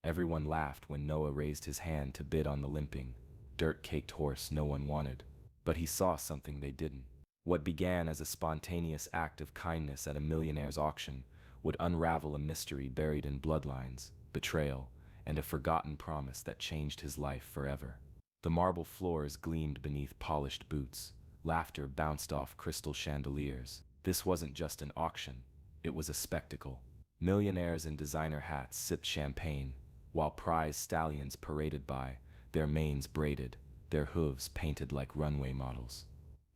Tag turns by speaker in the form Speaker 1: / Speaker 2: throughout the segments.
Speaker 1: Everyone laughed when Noah raised his hand to bid on the limping, dirt-caked horse no one wanted. But he saw something they didn't. What began as a spontaneous act of kindness at a millionaire's auction would unravel a mystery buried in bloodlines, betrayal, and a forgotten promise that changed his life forever. The marble floors gleamed beneath polished boots. Laughter bounced off crystal chandeliers. This wasn't just an auction, it was a spectacle. Millionaires in designer hats sipped champagne, while prize stallions paraded by, their manes braided, their hooves painted like runway models.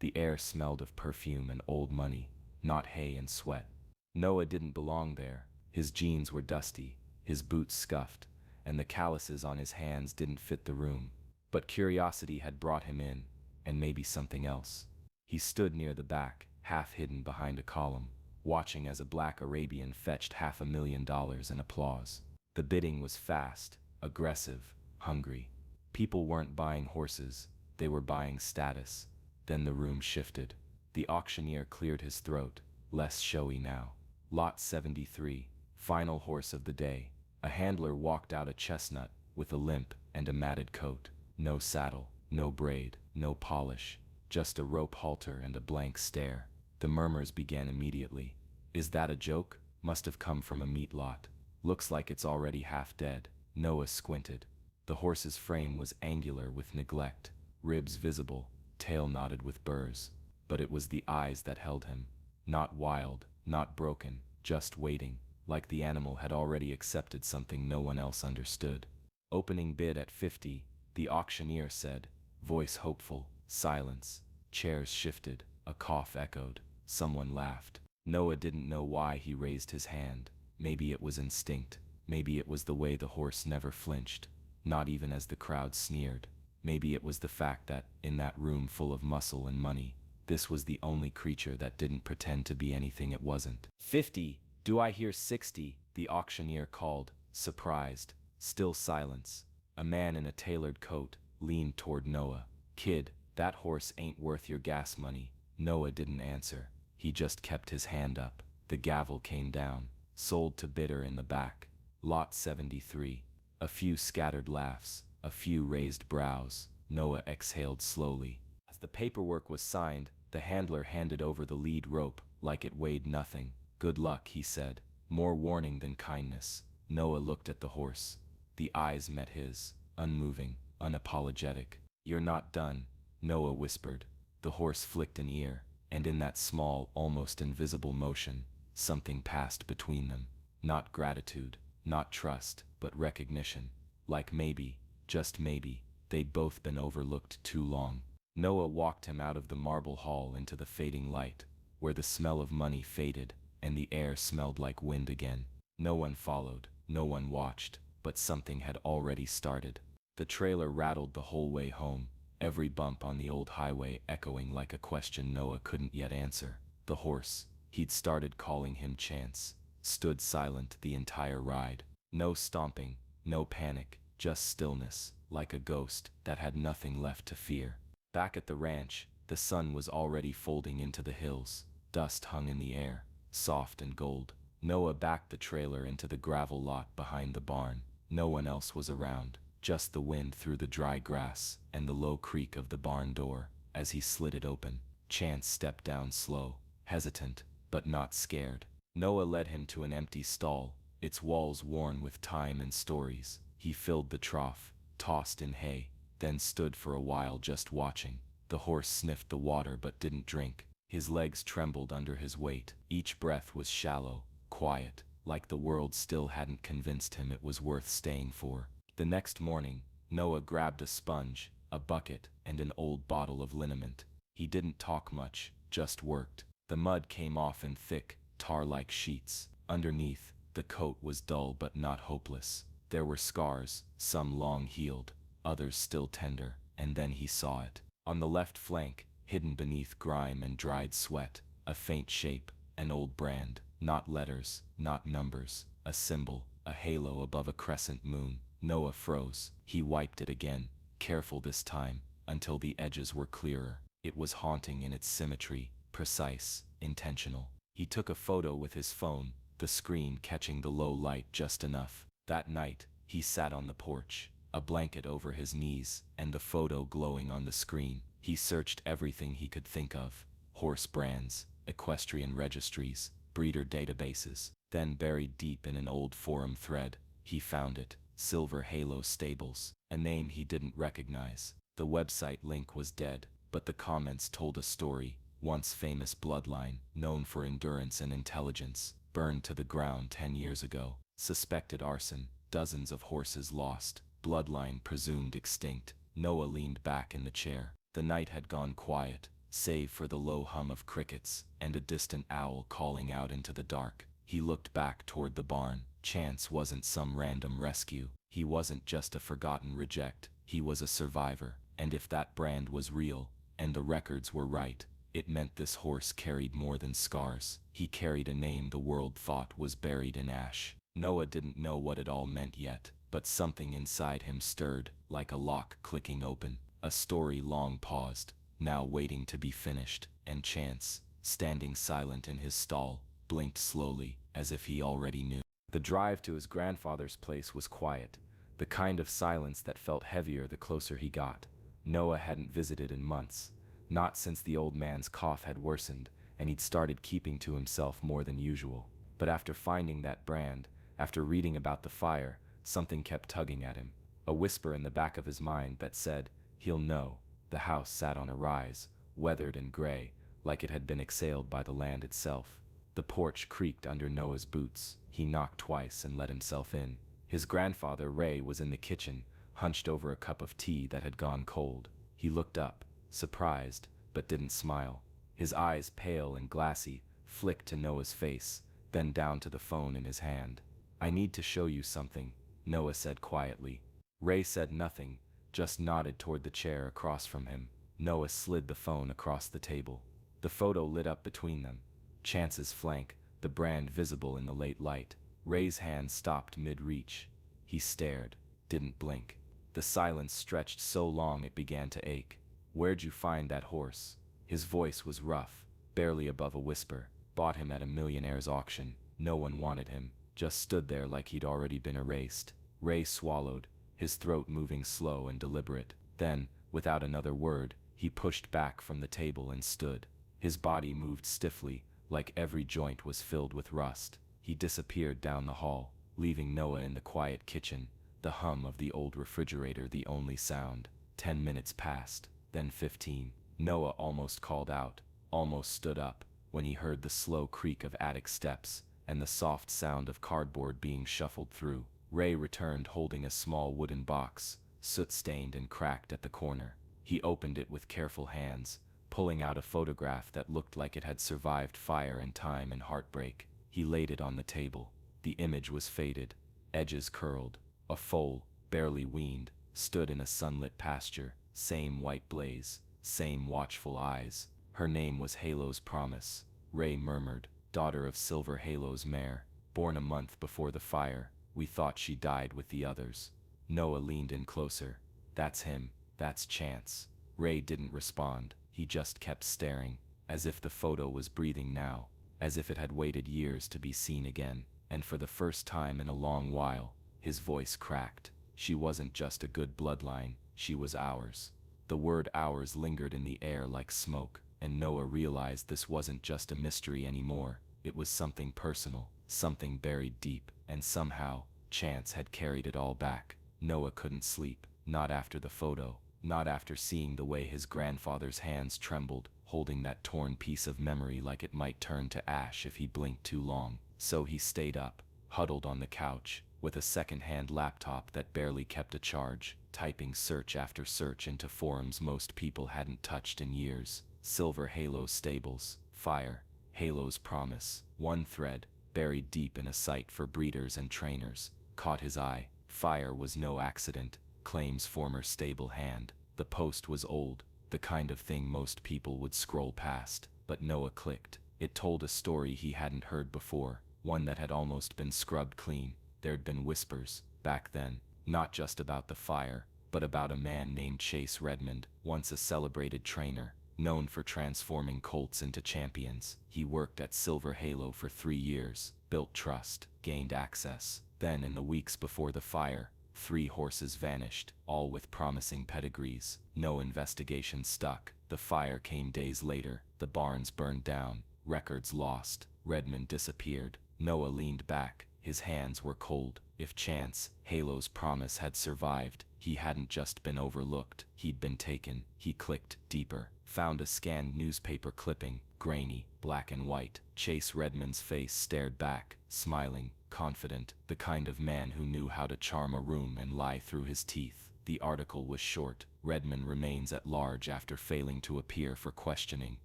Speaker 1: The air smelled of perfume and old money, not hay and sweat. Noah didn't belong there. His jeans were dusty, his boots scuffed, and the calluses on his hands didn't fit the room. But curiosity had brought him in, and maybe something else. He stood near the back, half hidden behind a column, watching as a black Arabian fetched $500,000 in applause. The bidding was fast, aggressive, hungry. People weren't buying horses, they were buying status. Then the room shifted. The auctioneer cleared his throat, less showy now. Lot 73, final horse of the day. A handler walked out, a chestnut, with a limp and a matted coat. No saddle, no braid, no polish, just a rope halter and a blank stare. The murmurs began immediately. Is that a joke? Must have come from a meat lot. Looks like it's already half dead. Noah squinted. The horse's frame was angular with neglect, ribs visible, tail knotted with burrs. But it was the eyes that held him. Not wild, not broken, just waiting, like the animal had already accepted something no one else understood. Opening bid at 50, the auctioneer said, voice hopeful. Silence. Chairs shifted. A cough echoed. Someone laughed. Noah didn't know why he raised his hand. Maybe it was instinct. Maybe it was the way the horse never flinched, not even as the crowd sneered. Maybe it was the fact that, in that room full of muscle and money, this was the only creature that didn't pretend to be anything it wasn't. 50, do I hear 60? The auctioneer called, surprised. Still silence. A man in a tailored coat leaned toward Noah. Kid, that horse ain't worth your gas money. Noah didn't answer. He just kept his hand up. The gavel came down. Sold to bidder in the back. Lot 73. A few scattered laughs, a few raised brows. Noah exhaled slowly. As the paperwork was signed, the handler handed over the lead rope, like it weighed nothing. Good luck, he said. More warning than kindness. Noah looked at the horse. The eyes met his, unmoving, unapologetic. You're not done, Noah whispered. The horse flicked an ear, and in that small, almost invisible motion, something passed between them. Not gratitude, not trust, but recognition. Like maybe, just maybe, they'd both been overlooked too long. Noah walked him out of the marble hall into the fading light, where the smell of money faded, and the air smelled like wind again. No one followed, no one watched, but something had already started. The trailer rattled the whole way home, every bump on the old highway echoing like a question Noah couldn't yet answer. The horse, he'd started calling him Chance, stood silent the entire ride. No stomping, no panic, just stillness, like a ghost that had nothing left to fear. Back at the ranch, the sun was already folding into the hills. Dust hung in the air, soft and gold. Noah backed the trailer into the gravel lot behind the barn. No one else was around, just the wind through the dry grass and the low creak of the barn door. As he slid it open, Chance stepped down slow, hesitant, but not scared. Noah led him to an empty stall, its walls worn with time and stories. He filled the trough, tossed in hay, then stood for a while just watching. The horse sniffed the water but didn't drink. His legs trembled under his weight. Each breath was shallow, quiet, like the world still hadn't convinced him it was worth staying for. The next morning, Noah grabbed a sponge, a bucket, and an old bottle of liniment. He didn't talk much, just worked. The mud came off in thick, tar-like sheets. Underneath, the coat was dull but not hopeless. There were scars, some long healed, others still tender, and then he saw it. On the left flank, hidden beneath grime and dried sweat, a faint shape, an old brand. Not letters, not numbers, a symbol, a halo above a crescent moon. Noah froze. He wiped it again, careful this time, until the edges were clearer. It was haunting in its symmetry, precise, intentional. He took a photo with his phone, the screen catching the low light just enough. That night, He sat on the porch, a blanket over his knees, and the photo glowing on the screen. He searched everything he could think of: horse brands, equestrian registries, breeder databases. Then, buried deep in an old forum thread, he found it: Silver Halo Stables, a name he didn't recognize. The website link was dead, but the comments told a story. Once famous bloodline, known for endurance and intelligence, burned to the ground 10 years ago. Suspected arson, dozens of horses lost, bloodline presumed extinct. Noah leaned back in the chair. The night had gone quiet, save for the low hum of crickets and a distant owl calling out into the dark. He looked back toward the barn. Chance wasn't some random rescue. He wasn't just a forgotten reject. He was a survivor. And if that brand was real, and the records were right, it meant this horse carried more than scars. He carried a name the world thought was buried in ash. Noah didn't know what it all meant yet, but something inside him stirred, like a lock clicking open. A story long paused, now waiting to be finished, and Chance, standing silent in his stall, blinked slowly, as if he already knew. The drive to his grandfather's place was quiet, the kind of silence that felt heavier the closer he got. Noah hadn't visited in months, not since the old man's cough had worsened and he'd started keeping to himself more than usual. But after finding that brand, after reading about the fire, something kept tugging at him, a whisper in the back of his mind that said, he'll know. The house sat on a rise, weathered and gray, like it had been exhaled by the land itself. The porch creaked under Noah's boots. He knocked twice and let himself in. His grandfather, Ray, was in the kitchen, hunched over a cup of tea that had gone cold. He looked up, surprised, but didn't smile. His eyes, pale and glassy, flicked to Noah's face, then down to the phone in his hand. "I need to show you something," Noah said quietly. Ray said nothing, just nodded toward the chair across from him. Noah slid the phone across the table. The photo lit up between them. Chance's flank, the brand visible in the late light. Ray's hand stopped mid-reach. He stared, didn't blink. The silence stretched so long it began to ache. "Where'd you find that horse?" His voice was rough, barely above a whisper. "Bought him at a millionaire's auction. No one wanted him. Just stood there like he'd already been erased." Ray swallowed, his throat moving slow and deliberate. Then, without another word, he pushed back from the table and stood. His body moved stiffly, like every joint was filled with rust. He disappeared down the hall, leaving Noah in the quiet kitchen, the hum of the old refrigerator the only sound. 10 minutes passed, then 15. Noah almost called out, almost stood up, when he heard the slow creak of attic steps and the soft sound of cardboard being shuffled through. Ray returned holding a small wooden box, soot-stained and cracked at the corner. He opened it with careful hands, pulling out a photograph that looked like it had survived fire and time and heartbreak. He laid it on the table. The image was faded, edges curled. A foal, barely weaned, stood in a sunlit pasture. Same white blaze, same watchful eyes. Her name was Halo's Promise, Ray murmured. "Daughter of Silver Halo's mare, born a month before the fire. We thought she died with the others." Noah leaned in closer. "That's him. That's Chance." Ray didn't respond. He just kept staring, as if the photo was breathing now, as if it had waited years to be seen again. And for the first time in a long while, his voice cracked. "She wasn't just a good bloodline, she was ours." The word ours lingered in the air like smoke, and Noah realized this wasn't just a mystery anymore. It was something personal, something buried deep, and somehow, Chance had carried it all back. Noah couldn't sleep, not after the photo, not after seeing the way his grandfather's hands trembled, holding that torn piece of memory like it might turn to ash if he blinked too long. So he stayed up, huddled on the couch, with a second-hand laptop that barely kept a charge, typing search after search into forums most people hadn't touched in years. Silver Halo Stables, fire, Halo's Promise. One thread, buried deep in a site for breeders and trainers, caught his eye. Fire was no accident, claims former stable hand. The post was old, the kind of thing most people would scroll past, but Noah clicked. It told a story he hadn't heard before, one that had almost been scrubbed clean. There'd been whispers, back then, not just about the fire, but about a man named Chase Redmond, once a celebrated trainer, known for transforming colts into champions. He worked at Silver Halo for 3 years, built trust, gained access. Then, in the weeks before the fire, 3 horses vanished, all with promising pedigrees. No investigation stuck. The fire came days later. The barns burned down. Records lost. Redmond disappeared. Noah leaned back. His hands were cold. If Chance, Halo's promise, had survived, he hadn't just been overlooked, he'd been taken. He clicked deeper, found a scanned newspaper clipping, grainy, black and white. Chase Redmond's face stared back, smiling, confident, the kind of man who knew how to charm a room and lie through his teeth. The article was short. Redmond remains at large after failing to appear for questioning.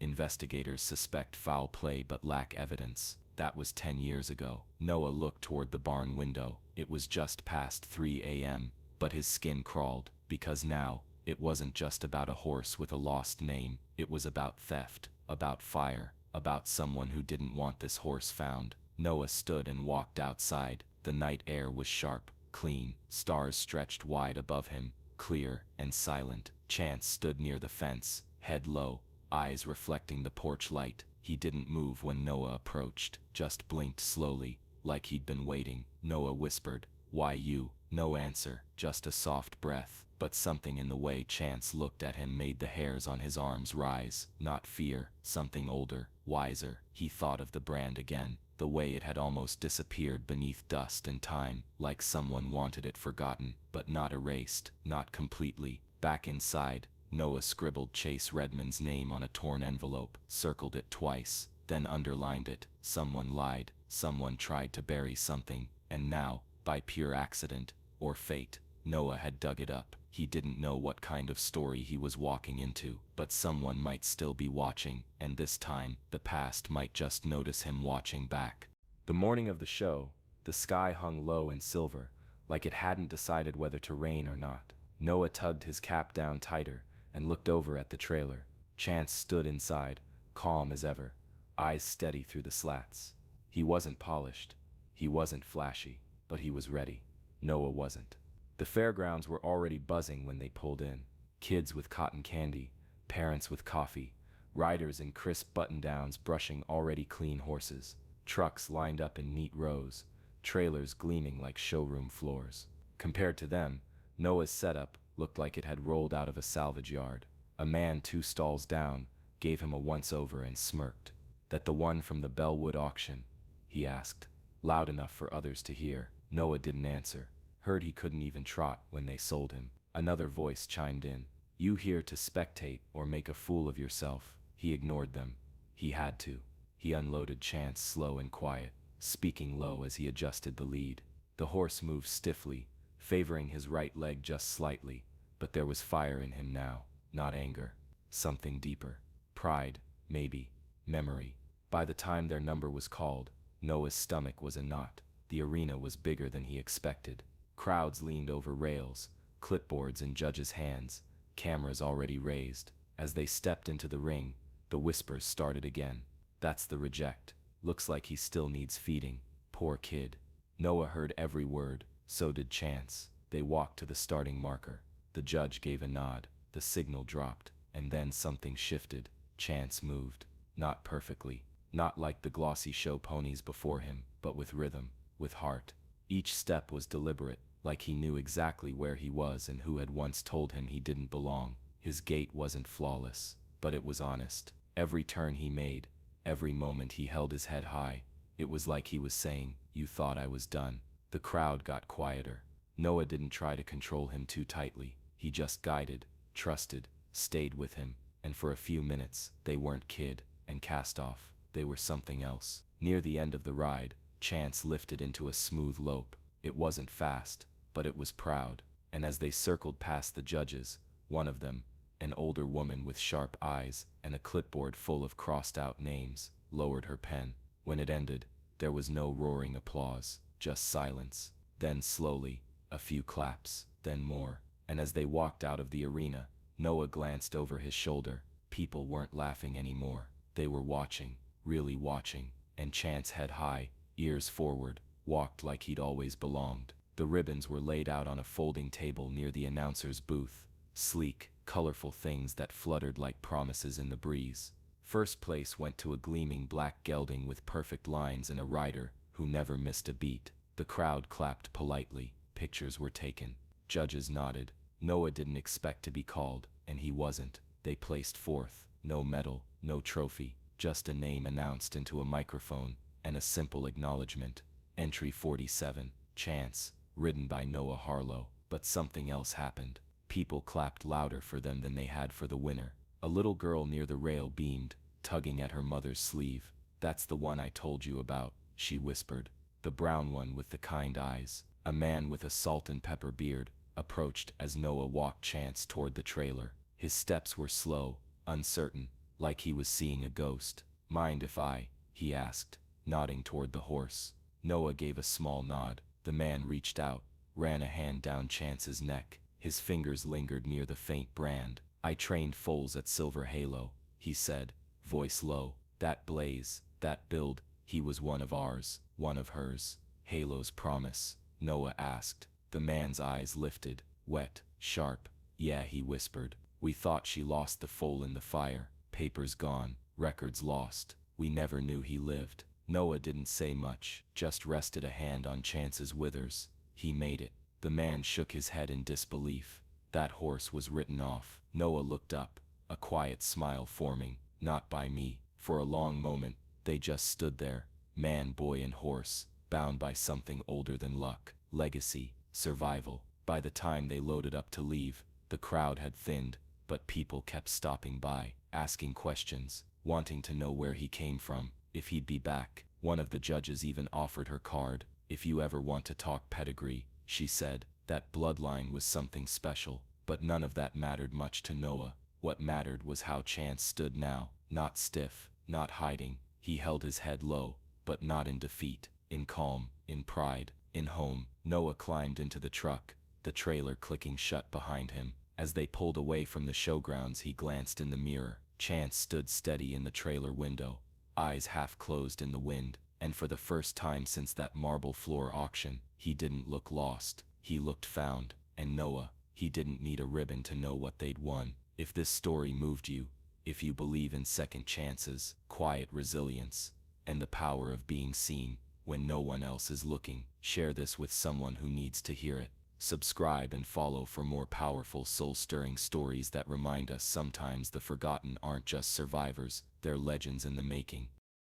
Speaker 1: Investigators suspect foul play but lack evidence. That was 10 years ago. Noah looked toward the barn window. It was just past 3 a.m., but his skin crawled, because now, it wasn't just about a horse with a lost name. It was about theft, about fire, about someone who didn't want this horse found. Noah stood and walked outside. The night air was sharp, clean. Stars stretched wide above him, clear and silent. Chance stood near the fence, head low, eyes reflecting the porch light. He didn't move when Noah approached, just blinked slowly, like he'd been waiting. Noah whispered, "Why you?" No answer, just a soft breath. But something in the way Chance looked at him made the hairs on his arms rise. Not fear, something older, wiser. He thought of the brand again, the way it had almost disappeared beneath dust and time, like someone wanted it forgotten, but not erased, not completely. Back inside, Noah scribbled Chase Redmond's name on a torn envelope, circled it twice, then underlined it. Someone lied, someone tried to bury something, and now, by pure accident, or fate, Noah had dug it up. He didn't know what kind of story he was walking into, but someone might still be watching, and this time, the past might just notice him watching back. The morning of the show, the sky hung low and silver, like it hadn't decided whether to rain or not. Noah tugged his cap down tighter, and looked over at the trailer. Chance stood inside, calm as ever, eyes steady through the slats. He wasn't polished, he wasn't flashy, but he was ready. Noah wasn't. The fairgrounds were already buzzing when they pulled in. Kids with cotton candy, parents with coffee, riders in crisp button-downs brushing already clean horses, trucks lined up in neat rows, trailers gleaming like showroom floors. Compared to them, Noah's setup looked like it had rolled out of a salvage yard. A man 2 stalls down gave him a once-over and smirked. "That the one from the Bellwood auction?" he asked, loud enough for others to hear. Noah didn't answer. Heard he couldn't even trot when they sold him. Another voice chimed in. "You here to spectate or make a fool of yourself?" He ignored them. He had to. He unloaded Chance slow and quiet, speaking low as he adjusted the lead. The horse moved stiffly, favoring his right leg just slightly, but there was fire in him now, not anger. Something deeper. Pride, maybe. Memory. By the time their number was called, Noah's stomach was in knot. The arena was bigger than he expected. Crowds leaned over rails, clipboards in judges' hands, cameras already raised. As they stepped into the ring, the whispers started again. "That's the reject. Looks like he still needs feeding. Poor kid." Noah heard every word, so did Chance. They walked to the starting marker. The judge gave a nod, the signal dropped, and then something shifted. Chance moved. Not perfectly, not like the glossy show ponies before him, but with rhythm, with heart. Each step was deliberate, like he knew exactly where he was and who had once told him he didn't belong. His gait wasn't flawless, but it was honest. Every turn he made, every moment he held his head high, it was like he was saying, "You thought I was done." The crowd got quieter. Noah didn't try to control him too tightly. He just guided, trusted, stayed with him, and for a few minutes, they weren't kid and cast off. They were something else. Near the end of the ride, Chance lifted into a smooth lope. It wasn't fast, but it was proud. And as they circled past the judges, one of them, an older woman with sharp eyes and a clipboard full of crossed-out names, lowered her pen. When it ended, there was no roaring applause, just silence. Then slowly, a few claps, then more. And as they walked out of the arena, Noah glanced over his shoulder. People weren't laughing anymore. They were watching, really watching, and Chance, head high, ears forward, walked like he'd always belonged. The ribbons were laid out on a folding table near the announcer's booth, sleek, colorful things that fluttered like promises in the breeze. First place went to a gleaming black gelding with perfect lines and a rider who never missed a beat. The crowd clapped politely, pictures were taken. Judges nodded. Noah didn't expect to be called, and he wasn't. They placed fourth. No medal, no trophy, just a name announced into a microphone, and a simple acknowledgement. Entry 47, Chance, written by Noah Harlow. But something else happened. People clapped louder for them than they had for the winner. A little girl near the rail beamed, tugging at her mother's sleeve. "That's the one I told you about," she whispered. "The brown one with the kind eyes." A man with a salt and pepper beard approached as Noah walked Chance toward the trailer. His steps were slow, uncertain, like he was seeing a ghost. "Mind if I?" he asked, nodding toward the horse. Noah gave a small nod. The man reached out, ran a hand down Chance's neck. His fingers lingered near the faint brand. "I trained foals at Silver Halo," he said, voice low. "That blaze, that build, he was one of ours, one of hers." "Halo's promise?" Noah asked. The man's eyes lifted, wet, sharp. "Yeah," he whispered. "We thought she lost the foal in the fire. Papers gone, records lost. We never knew he lived." Noah didn't say much, just rested a hand on Chance's withers. "He made it." The man shook his head in disbelief. "That horse was written off." Noah looked up, a quiet smile forming. "Not by me." For a long moment, they just stood there, man, boy, and horse, bound by something older than luck, legacy, survival. By the time they loaded up to leave, the crowd had thinned, but people kept stopping by, asking questions, wanting to know where he came from, if he'd be back. One of the judges even offered her card. "If you ever want to talk pedigree," she said. That bloodline was something special, but none of that mattered much to Noah. What mattered was how Chance stood now, not stiff, not hiding. He held his head low, but not in defeat, in calm, in pride, in home. Noah climbed into the truck, the trailer clicking shut behind him. As they pulled away from the showgrounds, he glanced in the mirror. Chance stood steady in the trailer window, eyes half closed in the wind, and for the first time since that marble floor auction, he didn't look lost. He looked found. And Noah, he didn't need a ribbon to know what they'd won. If this story moved you, if you believe in second chances, quiet resilience, and the power of being seen when no one else is looking, share this with someone who needs to hear it. Subscribe and follow for more powerful, soul-stirring stories that remind us sometimes the forgotten aren't just survivors, they're legends in the making.